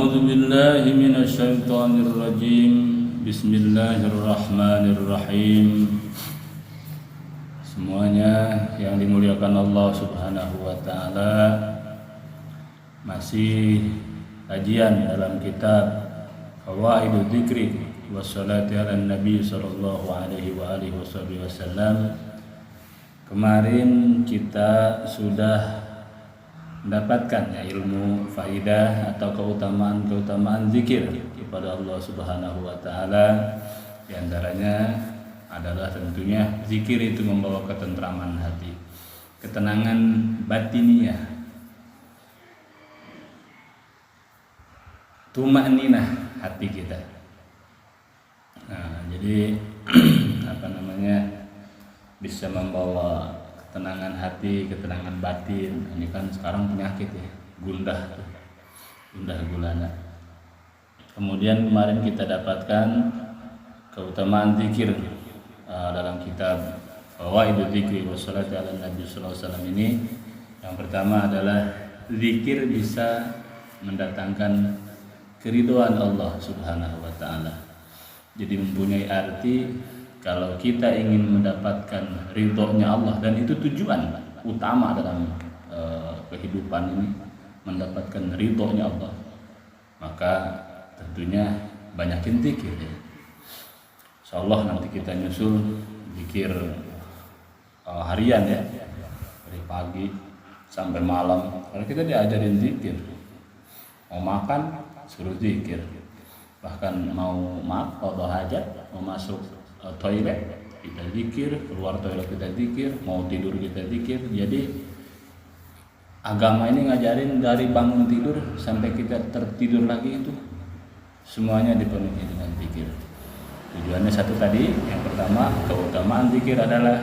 A'udzu billahi minasyaitonir rajim. Bismillahirrahmanirrahim. Semuanya yang dimuliakan Allah Subhanahu wa taala, masih kajian dalam kitab Fawaidul Dzikri wassalati ala Nabi sallallahu alaihi wa alihi wasallam. Kemarin kita sudah mendapatkan ilmu faidah atau keutamaan zikir kepada Allah Subhanahu wa taala. Di antaranya adalah tentunya zikir itu membawa ketentraman hati, ketenangan batiniyah, tuma'ninah hati kita. Nah, jadi bisa membawa ketenangan hati, ketenangan batin. Ini kan sekarang penyakit ya, gundah gulana. Kemudian kemarin kita dapatkan keutamaan zikir dalam kitab Fawaidul Dzikri wassalati ala Nabi sallallahu alaihi wasallam ini. Yang pertama adalah zikir bisa mendatangkan keridhaan Allah Subhanahu wa taala. Jadi mempunyai arti kalau kita ingin mendapatkan ridhonya Allah, dan itu tujuan utama dalam kehidupan ini, mendapatkan ridhonya Allah, maka tentunya banyakin zikir ya. Insyaallah nanti kita nyusul zikir harian ya, dari pagi sampai malam. Kalau kita diajarin zikir, mau makan suruh zikir, bahkan mau qada hajat, mau masuk toilet kita zikir, keluar toilet kita zikir, mau tidur kita zikir. Jadi agama ini ngajarin dari bangun tidur sampai kita tertidur lagi itu semuanya dipenuhi dengan zikir. Tujuannya satu tadi, yang pertama keutamaan zikir adalah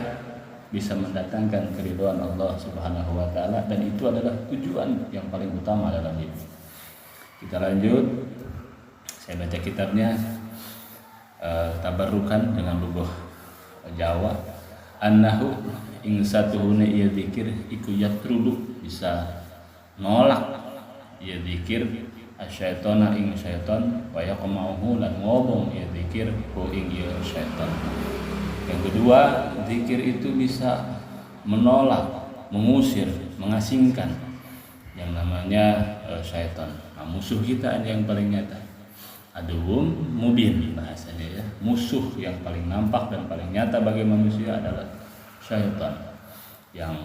bisa mendatangkan keridhaan Allah Subhanahu wa taala, dan itu adalah tujuan yang paling utama dalam hidup. Kita lanjut, saya baca kitabnya. Tabarrukan dengan lugah Jawa, annahu ing satuhune ieu zikir iku yatrudu, bisa nolak ieu zikir asyaitona ing syaitan, wa yaqmauhu lan ngobong ieu zikir ku ing ieu syaitan. Yang kedua, zikir itu bisa menolak, mengusir, mengasingkan yang namanya syaitan. Nah, musuh kita yang paling nyata, aduhum mubin bahasanya ya, musuh yang paling nampak dan paling nyata bagi manusia adalah syaitan, yang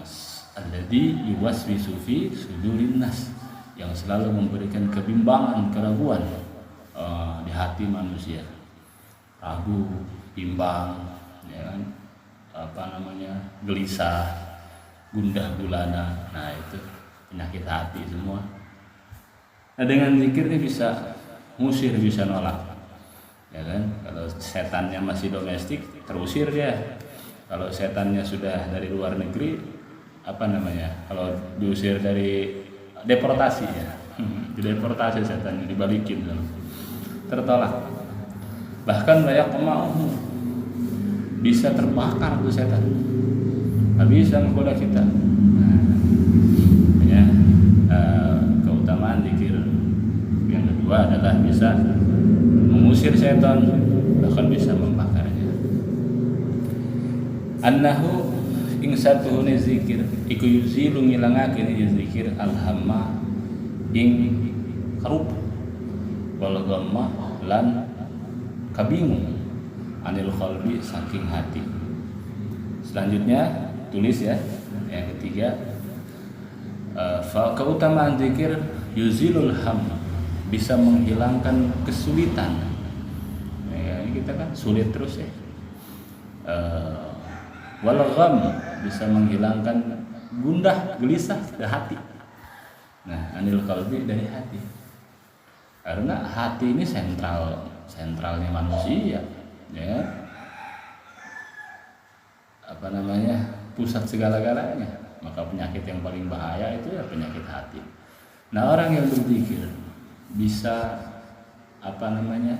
alladzi yuwaswisu fi sudurin nas, yang selalu memberikan kebimbangan, keraguan di hati manusia, ragu, bimbang, ya kan? Gelisah, gundah gulana. Nah, itu penyakit hati semua. Nah, dengan zikir ini bisa ngusir, bisa nolak, ya kan? Kalau setannya masih domestik, terusir dia. Kalau setannya sudah dari luar negeri, kalau diusir dari deportasi ya, dideportasi setannya, dibalikin, tertolak. Bahkan banyak pemau bisa terbakar tuh setan, nggak bisa menggoda kita. Keutamaan zikir yang kedua adalah bisa mengusir setan, bahkan bisa membakarnya. Annahu ing satuhune zikir iku yuzilu ngilangakeun ieu zikir alhamma ing karup, wal ghammah lan kabingung, anil qalbi saking hati. Selanjutnya tulis ya, yang ketiga, keutamaan zikir yuzilul hamma, bisa menghilangkan kesulitan. Ya, kita kan sulit terus ya. Wal gham, bisa menghilangkan gundah gelisah dari hati. Nah, anil qalbi, dari hati. Karena hati ini sentralnya manusia, ya. Pusat segala-galanya. Maka penyakit yang paling bahaya itu ya penyakit hati. Nah, orang yang berzikir bisa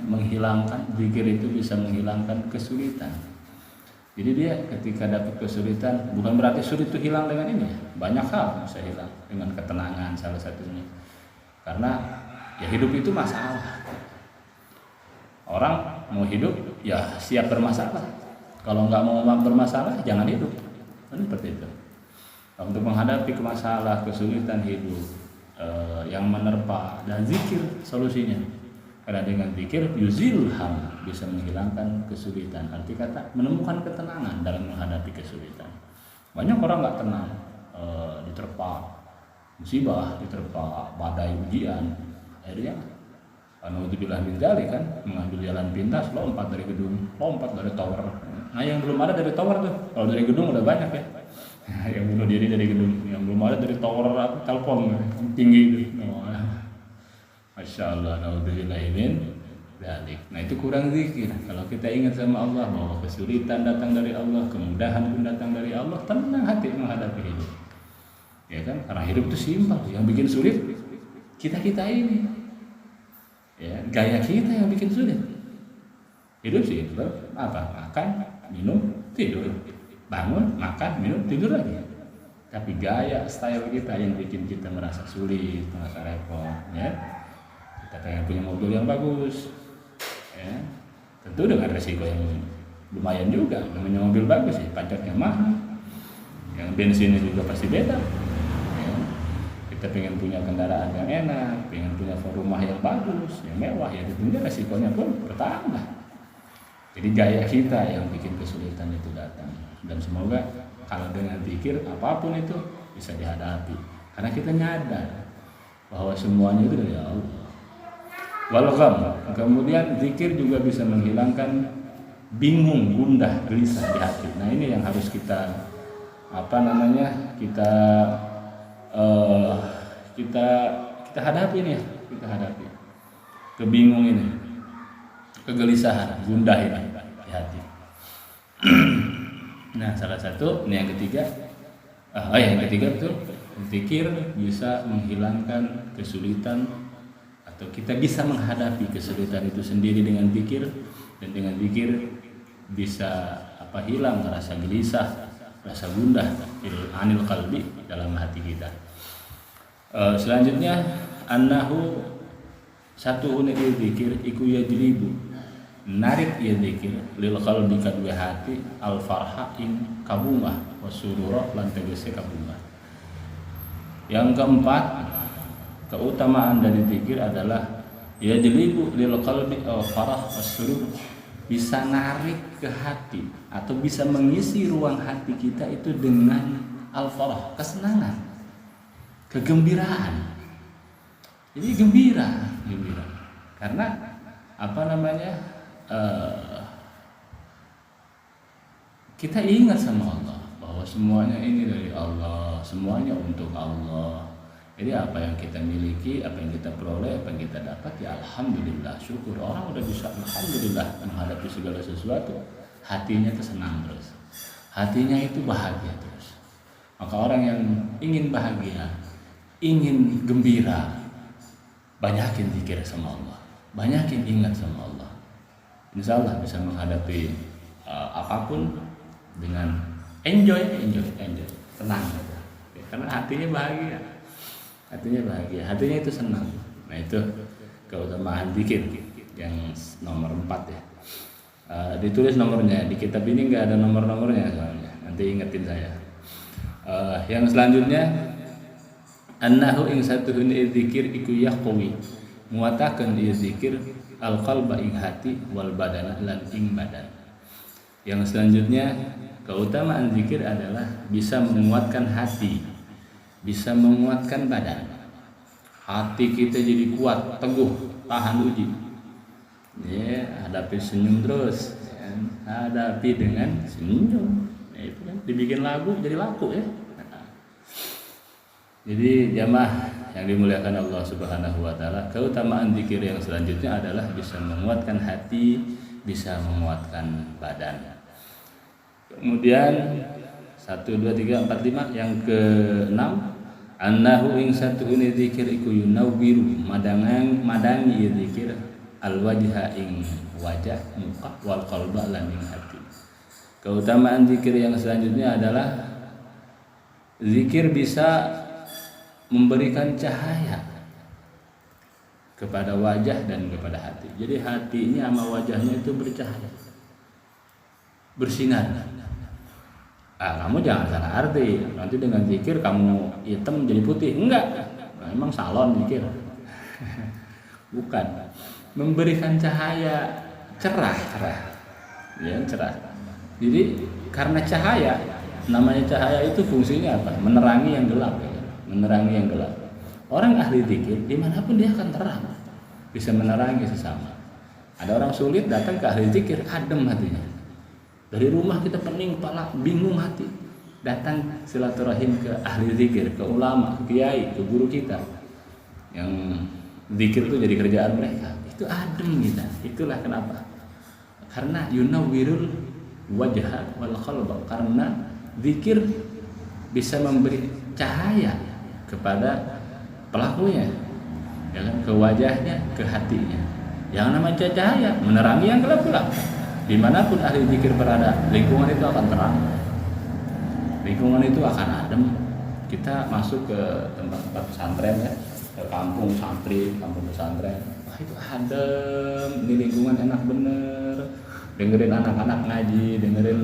menghilangkan, zikir itu bisa menghilangkan kesulitan. Jadi dia ketika dapat kesulitan, bukan berarti sulit itu hilang dengan ini, banyak hal bisa hilang dengan ketenangan salah satunya. Karena Ya hidup itu masalah. Orang mau hidup ya siap bermasalah. Kalau nggak mau bermasalah jangan hidup. Kan seperti itu. Untuk menghadapi masalah, kesulitan hidup yang menerpa, dan zikir solusinya. Karena dengan zikir yuzilham, bisa menghilangkan kesulitan. Arti kata menemukan ketenangan dalam menghadapi kesulitan. Banyak orang nggak tenang, diterpa musibah, diterpa badai ujian, akhirnya naudzubillah min dzalik kan, mengambil jalan pintas, lompat dari gedung, lompat dari tower. Nah yang belum ada dari tower tuh, kalau dari gedung udah banyak ya. Yang bunuh diri dari gedung, yang belum ada dari tower telepon tinggi itu. Masya Allah, naudzubillah min dzalik. Nah itu kurang zikir. Kalau kita ingat sama Allah bahwa kesulitan datang dari Allah, kemudahan pun datang dari Allah, tenang hati menghadapi hidup. Ya kan, karena hidup itu simpel. Yang bikin sulit kita ini. Ya, gaya kita yang bikin sulit. Hidup simpel, apa? Makan, minum, tidur. Bangun, makan, minum, tidur lagi. Tapi gaya, style kita yang bikin kita merasa sulit, merasa repot. Ya. Kita pengen punya mobil yang bagus. Ya. Tentu dengan resiko yang lumayan juga. Namanya mobil bagus ya, pajaknya mahal. Yang bensinnya juga pasti beda. Kita pengen punya kendaraan yang enak, pengen punya rumah yang bagus, yang mewah, ya tentunya resikonya pun bertambah. Jadi gaya kita yang bikin kesulitan itu datang. Dan semoga kalau dengan zikir apapun itu bisa dihadapi. Karena kita nyadar bahwa semuanya itu dari Allah. Walgham, kemudian zikir juga bisa menghilangkan bingung, gundah, gelisah di hati. Nah ini yang harus kita kita hadapi nih, kita hadapi kebingungan ini, kegelisahan, gundah ini di hati. Nah salah satu, ini yang ketiga, yang ketiga itu zikir bisa menghilangkan kesulitan, atau kita bisa menghadapi kesulitan itu sendiri dengan zikir, dan dengan zikir bisa hilang rasa gelisah, rasa gundah anil qalbi dalam hati kita. Selanjutnya annahu satu unit zikir iku yajlibu narik ya zikir lil qalbi kadua hati al farha ing kabungah wasurura lan tegese kabungah. Yang keempat, keutamaan dari zikir adalah yajlibu lil qalbi al farah wasurur, bisa narik ke hati atau bisa mengisi ruang hati kita itu dengan al-farah, kesenangan, kegembiraan. Jadi gembira. Karena kita ingat sama Allah bahwa semuanya ini dari Allah, semuanya untuk Allah. Jadi apa yang kita miliki, apa yang kita peroleh, apa yang kita dapat, ya alhamdulillah, syukur. Orang udah bisa alhamdulillah menghadapi segala sesuatu, hatinya itu senang terus, hatinya itu bahagia terus. Maka orang yang ingin bahagia, ingin gembira, banyakin zikir sama Allah, banyakin ingat sama Allah. Insya Allah bisa menghadapi apapun dengan enjoy, tenang, karena hatinya bahagia. Hatinya itu senang. Nah itu keutamaan zikir yang nomor 4 ya. Ditulis nomornya di kitab ini, nggak ada nomornya soalnya. Nanti ingetin saya. Yang selanjutnya annahu ing satuhun zikir iku yaqwi muatakeun ieu zikir al-qalba ing hati wal badana lan ing badan. Yang selanjutnya keutamaan zikir adalah bisa menguatkan hati, bisa menguatkan badan. Hati kita jadi kuat, teguh, tahan uji. Ya, hadapi senyum terus, ya. Hadapi dengan senyum. Nah, itu kan dibikin lagu jadi laku ya. Jadi jamaah yang dimuliakan Allah Subhanahu wa taala, keutamaan zikir yang selanjutnya adalah bisa menguatkan hati, bisa menguatkan badan. Kemudian 1 2 3 4 5 yang ke-6 annahu ing satuhun zikir iku yunawwiru madangi zikir al-wajha ing wajah muka wal qalba lan ing hati. Keutamaan zikir yang selanjutnya adalah zikir bisa memberikan cahaya kepada wajah dan kepada hati. Jadi hatinya sama wajahnya itu bercahaya, bersinar. Kamu jangan salah arti, nanti dengan zikir kamu hitam jadi putih. Enggak, emang salon zikir. Bukan, memberikan cahaya cerah, ya cerah. Jadi karena cahaya, namanya cahaya itu fungsinya apa? Menerangi yang gelap, ya. Menerangi yang gelap. Orang ahli zikir dimanapun dia akan terang, bisa menerangi sesama. Ada orang sulit datang ke ahli zikir, adem hatinya. Dari rumah kita pening kepala, bingung hati. Datang silaturahim ke ahli zikir, ke ulama, ke kiai, ke guru kita. Yang zikir itu jadi kerjaan mereka. Itu adem kita. Itulah kenapa. Karena yunawwirul wajha wal qalba. Karena zikir bisa memberi cahaya kepada pelakunya, ya kan? Ke wajahnya, ke hatinya. Yang namanya cahaya menerangi yang gelap-gelap. Dimanapun ahli zikir berada, lingkungan itu akan terang, lingkungan itu akan adem. Kita masuk ke tempat-tempat pesantren ya, ke kampung santri, kampung pesantren, wah itu adem, ini lingkungan enak bener, dengerin anak-anak ngaji, dengerin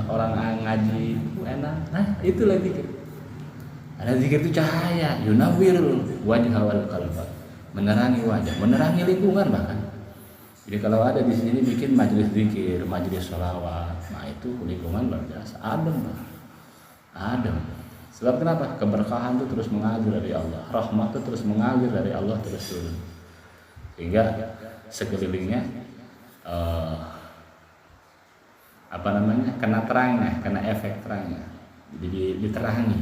orang ngaji, itu enak. Nah itulah zikir. Ada zikir itu cahaya, yunawwirul wajha wal qalba, menerangi wajah, menerangi lingkungan bahkan. Jadi kalau ada di sini bikin majelis zikir, majelis sholawat, nah itu lingkungan luar biasa, adem, adem. Sebab kenapa? Keberkahan itu terus mengalir dari Allah, rahmat itu terus mengalir dari Allah terus turun, sehingga sekelilingnya kena terangnya, kena efek terangnya, jadi diterangi.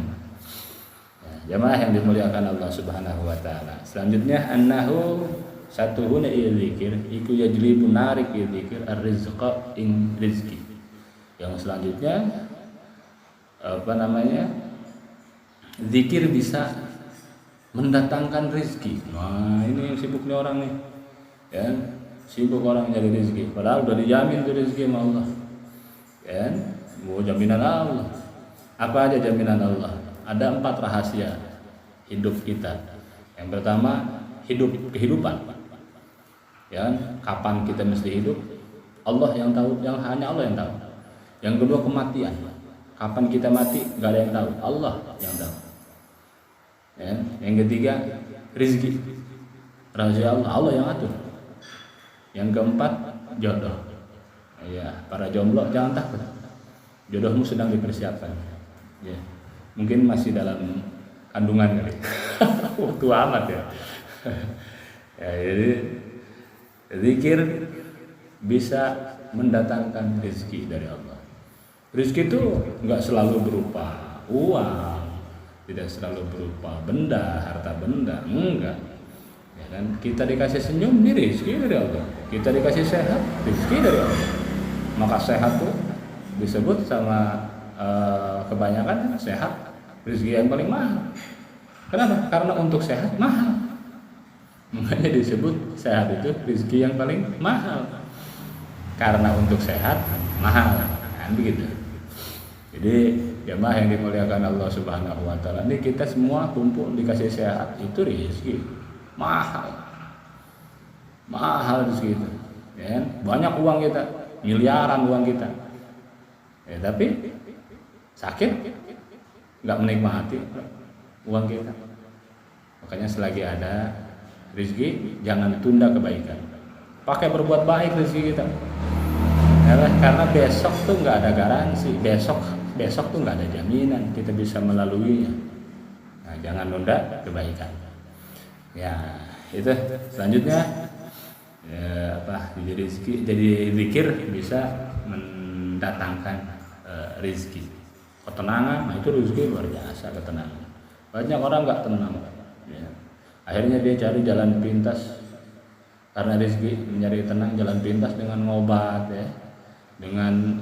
Jamaah yang dimuliakan Allah Subhanahu wa taala. Selanjutnya annahu satuhuna idzikir iku yajlibu narik idzikir ar-rizqa ing rizki. Yang selanjutnya zikir bisa mendatangkan rezeki. Nah, ini yang sibuknya orang nih. Ya, sibuk orang nyari rezeki. Padahal udah dijamin tuh rezeki sama Allah. Ya, mau jaminan Allah. Apa aja jaminan Allah? Ada 4 rahasia hidup kita. Yang pertama, kehidupan. Ya, kapan kita mesti hidup? Allah yang tahu, yang hanya Allah yang tahu. Yang kedua, kematian. Kapan kita mati? Gak ada yang tahu. Allah yang tahu. Ya, yang ketiga, rezeki. Rahasia Allah, Allah yang atur. Yang keempat, jodoh. Ya, para jomblo jangan takut. Jodohmu sedang dipersiapkan. Ya. Mungkin masih dalam kandungan kali. Tua amat ya. Ya, jadi zikir bisa mendatangkan rezeki dari Allah. Rezeki itu enggak selalu berupa uang, tidak selalu berupa benda, harta benda, enggak. Ya kan? Kita dikasih senyum, ini rezeki dari Allah. Kita dikasih sehat, rezeki dari Allah. Maka sehat tuh disebut sama kebanyakan sehat rezeki yang paling mahal. Kenapa? Karena untuk sehat mahal. Makanya disebut sehat itu rezeki yang paling mahal. Karena untuk sehat mahal. Kan begitu. Jadi jemaah yang dimuliakan Allah Subhanahu wa taala, ini kita semua kumpul dikasih sehat, itu rezeki mahal. Mahal rezeki itu. Ya, banyak uang kita, miliaran uang kita. Ya, tapi sakit nggak menikmati uang kita. Makanya selagi ada rezeki jangan tunda kebaikan, pakai berbuat baik rezeki kita ya, karena besok tuh nggak ada garansi, besok tuh nggak ada jaminan kita bisa melaluinya. Nah, jangan nunda kebaikan ya. Itu selanjutnya ya, jadi zikir bisa mendatangkan rezeki, ketenangan. Nah, itu rezeki luar biasa, ketenangan. Banyak orang nggak tenang ya. Akhirnya dia cari jalan pintas karena rezeki, mencari tenang jalan pintas dengan ngobat ya, dengan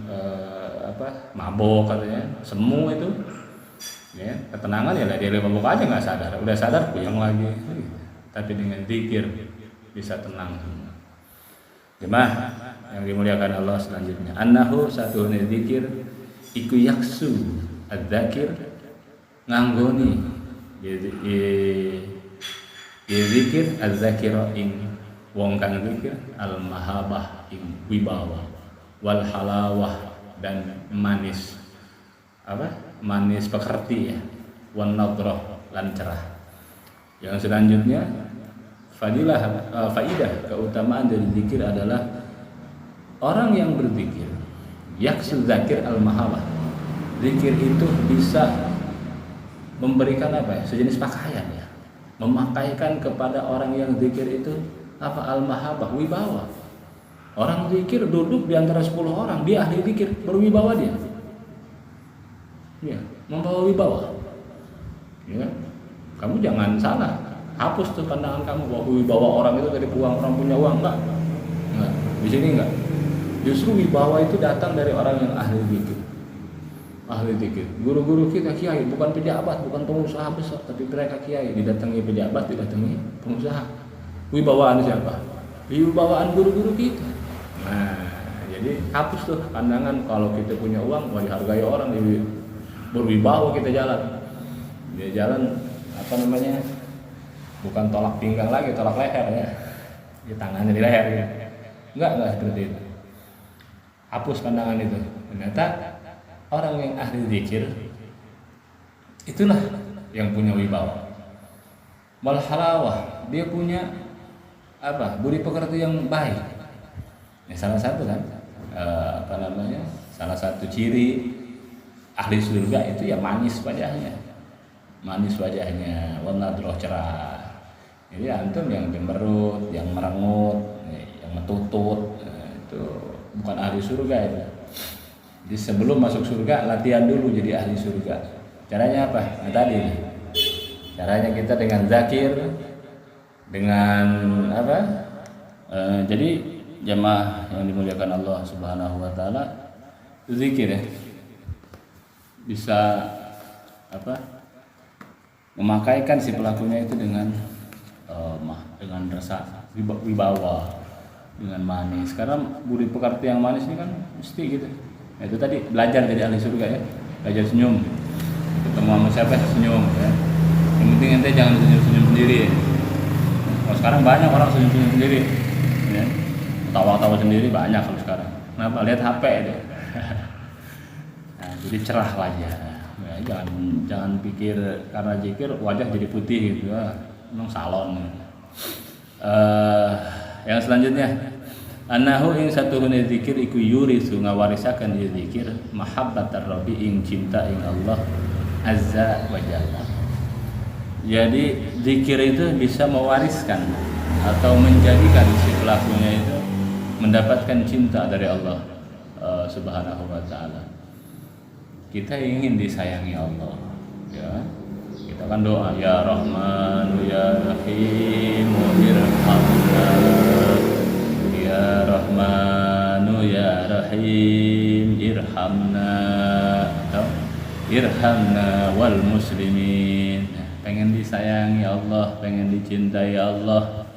mabok katanya, semu itu ya. Ketenangan ya dia mabok aja nggak sadar, udah sadar puyeng lagi. Tapi dengan zikir bisa tenang semua. Jemaah yang dimuliakan Allah, selanjutnya annahu satu zikir iku yaksu adzakir nganggoni. Jadi Zikir az-zakira ing wong kang zikir al-mahabah ing wibawa wal halawah dan manis manis pekerti ya, wan nadrah lan cerah. Yang selanjutnya faidah keutamaan dari zikir adalah orang yang berzikir yaksul zakir al-mahabah. Zikir itu bisa memberikan sejenis pakaian ya, memakaikan kepada orang yang zikir itu al-mahabah, wibawa. Orang zikir duduk di antara 10 orang, dia ahli zikir, berwibawa dia. Ya, membawa wibawa. Ya. Kamu jangan salah, hapus tuh pandangan kamu bahwa wibawa orang itu dari uang, orang punya uang, enggak. Di sini enggak. Justru wibawa itu datang dari orang yang ahli zikir. Ahli zikir. Guru-guru kita kiai bukan pejabat, bukan pengusaha besar, tapi mereka kiai, didatangi pejabat, didatangi pengusaha. Wibawaan siapa? Wibawaan guru-guru kita. Nah, jadi hapus tuh pandangan kalau kita punya uang mau dihargai orang, berwibawa kita jalan. Dia jalan bukan tolak pinggang lagi, tolak leher ya. Di tangannya di leher ya. Enggak seperti itu. Hapus pandangan itu. Ternyata orang yang ahli zikir itulah yang punya wibawa. Wal halawah, dia punya budi pekerti yang baik. Ya, salah satu kan salah satu ciri ahli surga itu ya manis wajahnya, wan nadrah cerah. Jadi antum yang cemberut, yang merengut, yang metutut, itu bukan ahli surga itu. Jadi sebelum masuk surga latihan dulu jadi ahli surga. Caranya apa? Nah tadi caranya kita dengan zakir, dengan jadi jamaah yang dimuliakan Allah Subhanahu wa taala, zikir ya bisa memakaikan si pelakunya itu dengan rasa wibawa, dengan manis. Karena budi pekerti yang manis ini kan mesti gitu. Nah, itu tadi belajar jadi ahli surga ya, belajar senyum. Ketemu sama siapa senyum ya. Yang penting ente jangan senyum sendiri. Kalau sekarang banyak orang senyum sendiri, ya. Tawa-tawa sendiri banyak kalau sekarang. Kenapa? Lihat HP deh. Nah, jadi cerah wajah. Ya, jangan pikir karena zikir wajah jadi putih gitu ya. Memang salon. Yang selanjutnya, annahu ing satuhune zikir iku yurisu ngawarisaken di zikir mahabbatar rabbi ing cinta ing Allah azza wa jalla. Jadi zikir itu bisa mewariskan atau menjadikan si pelakunya itu mendapatkan cinta dari Allah Subhanahu wa taala. Kita ingin disayangi Allah, ya. Kita kan doa ya Rahman ya Rahim irhamna ya Rahman ya Rahim irhamna wal muslimin. Pengen disayangi Allah, pengen dicintai Allah.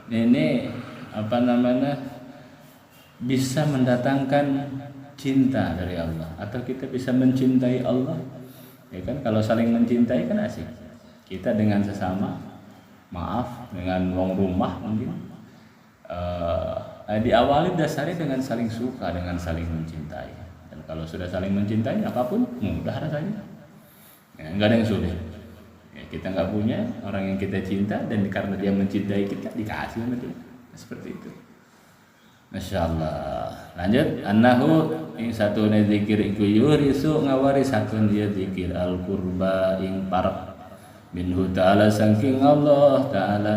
Ini bisa mendatangkan cinta dari Allah, atau kita bisa mencintai Allah. Ya kan, kalau saling mencintai kan asik. Kita dengan sesama, maaf dengan wong rumah mungkin diawali dasari dengan saling suka, dengan saling mencintai. Dan kalau sudah saling mencintai, apapun mudah rasanya. Ya, nggak ada yang sulit. Ya, kita nggak punya orang yang kita cinta, dan karena dia mencintai kita dikasih sama dia. Seperti itu. Masya Allah. Lanjut, annahu ing satune zikir iku yurisu ngawarisakeun dia zikir al-qurba ing parek minhu ta'ala saking Allah ta'ala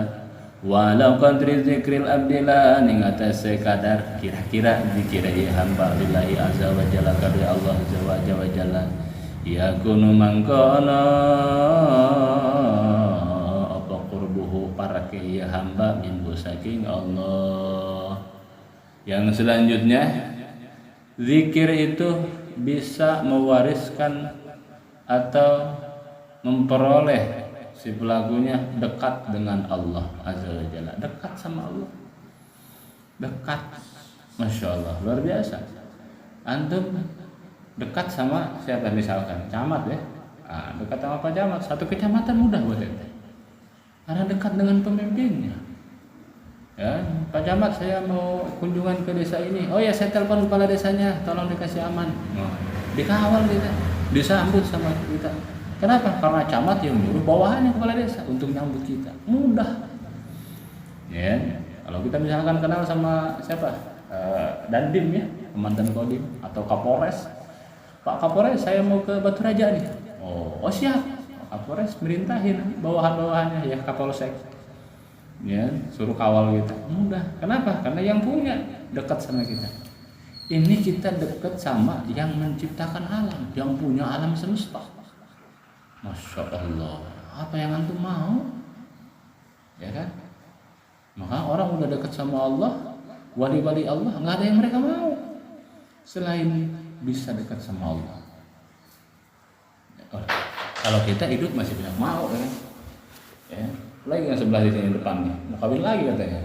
walau qadri zikril abdillah ning atase kadar kira-kira zikir hamba lillahi azza wa jalla kadri Allah azza wa jalla yakunu mangkono apa qurbuhu parake ya hamba minhu saking Allah. Yang selanjutnya, zikir itu bisa mewariskan atau memperoleh si pelakunya dekat dengan Allah Azza wa Jalla, dekat sama Allah, dekat, Masya Allah, luar biasa. Antum dekat sama siapa misalkan, camat ya, dekat sama Pak Camat, satu kecamatan mudah buat ente. karena dekat dengan pemimpinnya. Ya, Pak Camat, saya mau kunjungan ke desa ini. Oh ya, saya telepon kepala desanya, tolong dikasih aman. Oh, dikawal kita, disambut sama kita. Kenapa? Karena camat yang nyuruh bawahannya kepala desa untuk nyambut kita. Mudah. Ya, kalau kita misalkan kenal sama siapa? Dandim ya, mantan Kodim atau Kapolres. Pak Kapolres, saya mau ke Batu Raja nih. Oh siap. Pak Kapolres merintahin bawahan-bawahannya ya Kapolsek. Ya, suruh kawal kita. Mudah. Kenapa? Karena yang punya dekat sama kita. Ini kita dekat sama yang menciptakan alam, yang punya alam semesta. Masya Allah. Apa yang antum mau? Ya kan? Maka orang udah dekat sama Allah, wali-wali Allah, nggak ada yang mereka mau selain bisa dekat sama Allah. Kalau kita hidup masih banyak mau, kan? Ya. Lagi yang sebelah di sini depan nih, mau kawin lagi katanya.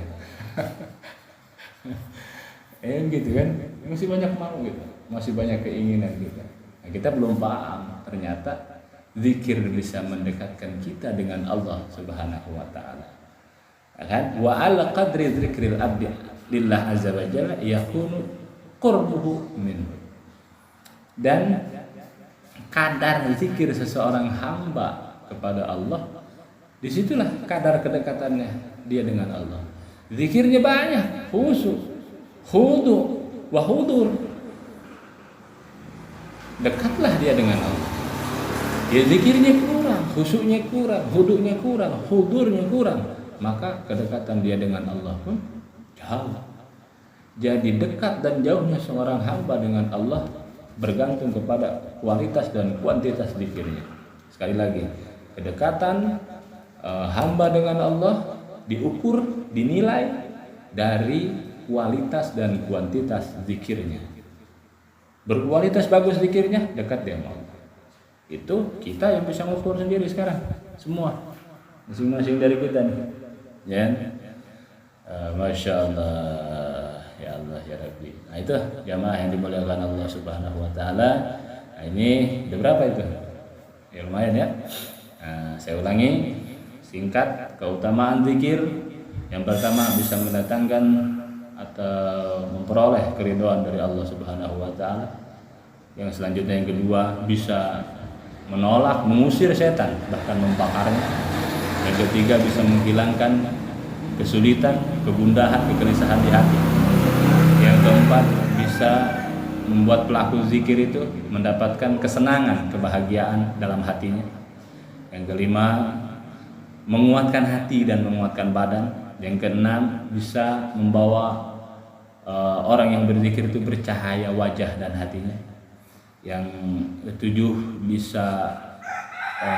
Gitu kan, masih banyak mau gitu, masih banyak keinginan gitu. Nah, kita belum paham ternyata zikir bisa mendekatkan kita dengan Allah Subhanahu wa taala. Kan? Wa ala qadri dzikril abdi lillah azza wa jalla yakunu qurbuhu minhu. Dan kadar zikir seseorang hamba kepada Allah, disitulah kadar kedekatannya dia dengan Allah. Zikirnya banyak, khusyuk, khudu, wa hudur. Dekatlah dia dengan Allah. Ya zikirnya kurang, khusyuknya kurang, huduknya kurang, hudurnya kurang, maka kedekatan dia dengan Allah pun jauh. Jadi dekat dan jauhnya seorang hamba dengan Allah bergantung kepada kualitas dan kuantitas zikirnya. Sekali lagi, kedekatan hamba dengan Allah diukur, dinilai dari kualitas dan kuantitas zikirnya. Berkualitas bagus zikirnya, dekat dengan Allah. Itu kita yang bisa mengukur sendiri sekarang, semua masing-masing dari kita nih, ya. Masya Allah, ya Allah ya Rabbi. Nah itu jamaah yang dimuliakan Allah Subhanahu Wa Taala. Nah, ini udah berapa itu? Ya lumayan ya. Nah, saya ulangi singkat keutamaan zikir. Yang pertama bisa mendatangkan atau memperoleh keridhaan dari Allah Subhanahu Wa Taala. Yang selanjutnya yang kedua bisa menolak, mengusir setan, bahkan membakarnya. Yang ketiga bisa menghilangkan kesulitan, kegundahan, kegelisahan di hati. Yang keempat bisa membuat pelaku zikir itu mendapatkan kesenangan, kebahagiaan dalam hatinya. Yang kelima menguatkan hati dan menguatkan badan. Yang keenam bisa membawa orang yang berzikir itu bercahaya wajah dan hatinya. Yang ketujuh bisa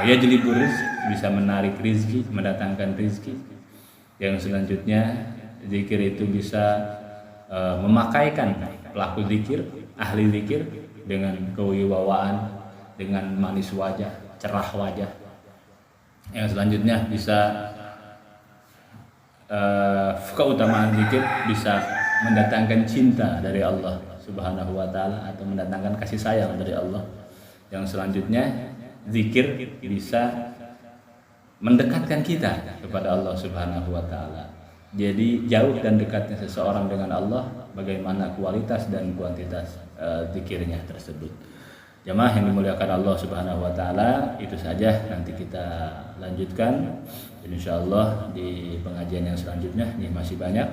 yajlibur rizq, bisa menarik rizki, mendatangkan rizki. Yang selanjutnya zikir itu bisa memakaikan pelaku zikir, ahli zikir dengan kewibawaan, dengan manis wajah, cerah wajah. Yang selanjutnya bisa keutamaan zikir bisa mendatangkan cinta dari Allah Subhanahu wa taala atau mendatangkan kasih sayang dari Allah. Yang selanjutnya zikir bisa mendekatkan kita kepada Allah Subhanahu wa taala. Jadi jauh dan dekatnya seseorang dengan Allah, bagaimana kualitas dan kuantitas zikirnya tersebut. Jamaah yang dimuliakan Allah Subhanahu wa taala, itu saja, nanti kita lanjutkan insyaallah di pengajian yang selanjutnya. Ini masih banyak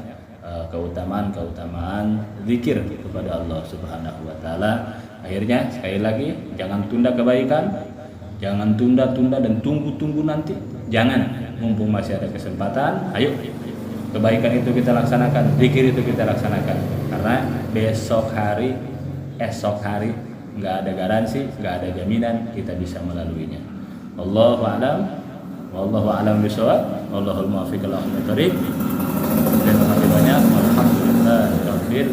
keutamaan zikir kepada Allah Subhanahu wa taala. Akhirnya sekali lagi, jangan tunda kebaikan, jangan tunda-tunda dan tunggu-tunggu nanti. Jangan, mumpung masih ada kesempatan, ayo kebaikan itu kita laksanakan, zikir itu kita laksanakan. Karena besok hari, esok hari nggak ada garansi, nggak ada jaminan kita bisa melaluinya. Wallahu a'lam, wallahu a'lam bishawab, wallahul muwaffiq ila aqwamit thoriq. Terima kasih banyak. Alhamdulillah rabbil